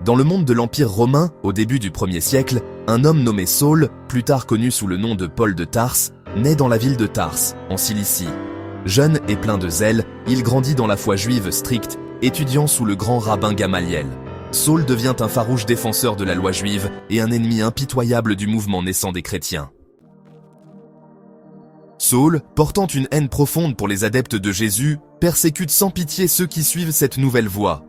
Dans le monde de l'Empire romain, au début du 1er siècle, un homme nommé Saul, plus tard connu sous le nom de Paul de Tarse, naît dans la ville de Tarse, en Cilicie. Jeune et plein de zèle, il grandit dans la foi juive stricte, étudiant sous le grand rabbin Gamaliel. Saul devient un farouche défenseur de la loi juive et un ennemi impitoyable du mouvement naissant des chrétiens. Saul, portant une haine profonde pour les adeptes de Jésus, persécute sans pitié ceux qui suivent cette nouvelle voie.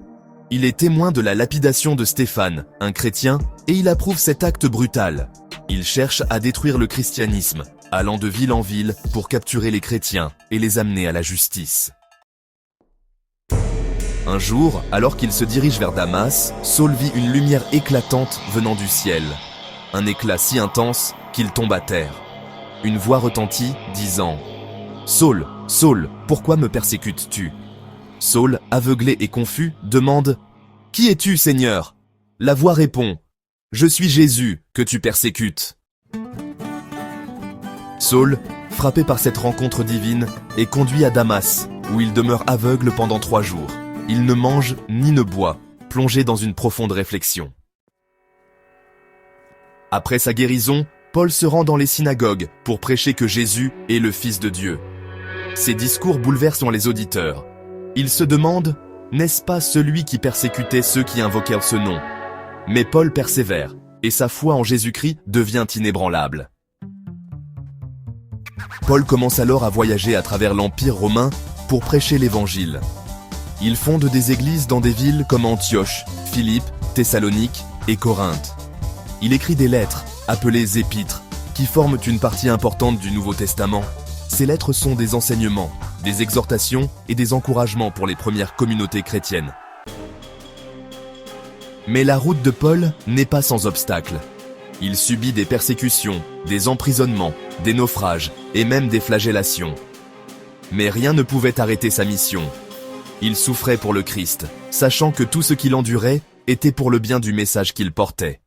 Il est témoin de la lapidation de Stéphane, un chrétien, et il approuve cet acte brutal. Il cherche à détruire le christianisme, allant de ville en ville pour capturer les chrétiens et les amener à la justice. Un jour, alors qu'il se dirige vers Damas, Saul vit une lumière éclatante venant du ciel. Un éclat si intense qu'il tombe à terre. Une voix retentit, disant « Saul, Saul, pourquoi me persécutes-tu » Saul, aveuglé et confus, demande « Qui es-tu, Seigneur » La voix répond « Je suis Jésus, que tu persécutes. » Saul, frappé par cette rencontre divine, est conduit à Damas, où il demeure aveugle pendant 3 jours. Il ne mange ni ne boit, plongé dans une profonde réflexion. Après sa guérison, Paul se rend dans les synagogues pour prêcher que Jésus est le Fils de Dieu. Ses discours bouleversent les auditeurs. Ils se demandent « N'est-ce pas celui qui persécutait ceux qui invoquèrent ce nom ?» Mais Paul persévère, et sa foi en Jésus-Christ devient inébranlable. Paul commence alors à voyager à travers l'Empire romain pour prêcher l'Évangile. Il fonde des églises dans des villes comme Antioche, Philippe, Thessalonique et Corinthe. Il écrit des lettres, appelées épîtres, qui forment une partie importante du Nouveau Testament. Ces lettres sont des enseignements, des exhortations et des encouragements pour les premières communautés chrétiennes. Mais la route de Paul n'est pas sans obstacles. Il subit des persécutions, des emprisonnements, des naufrages et même des flagellations. Mais rien ne pouvait arrêter sa mission. Il souffrait pour le Christ, sachant que tout ce qu'il endurait était pour le bien du message qu'il portait.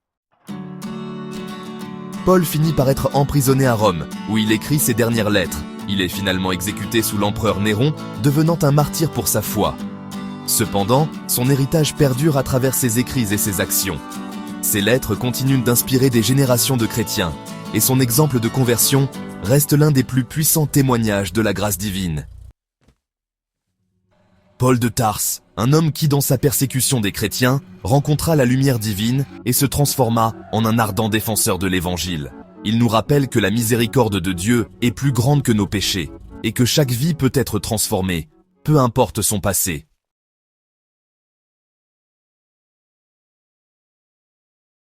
Paul finit par être emprisonné à Rome, où il écrit ses dernières lettres. Il est finalement exécuté sous l'empereur Néron, devenant un martyr pour sa foi. Cependant, son héritage perdure à travers ses écrits et ses actions. Ses lettres continuent d'inspirer des générations de chrétiens, et son exemple de conversion reste l'un des plus puissants témoignages de la grâce divine. Paul de Tarse, un homme qui, dans sa persécution des chrétiens, rencontra la lumière divine et se transforma en un ardent défenseur de l'Évangile. Il nous rappelle que la miséricorde de Dieu est plus grande que nos péchés, et que chaque vie peut être transformée, peu importe son passé.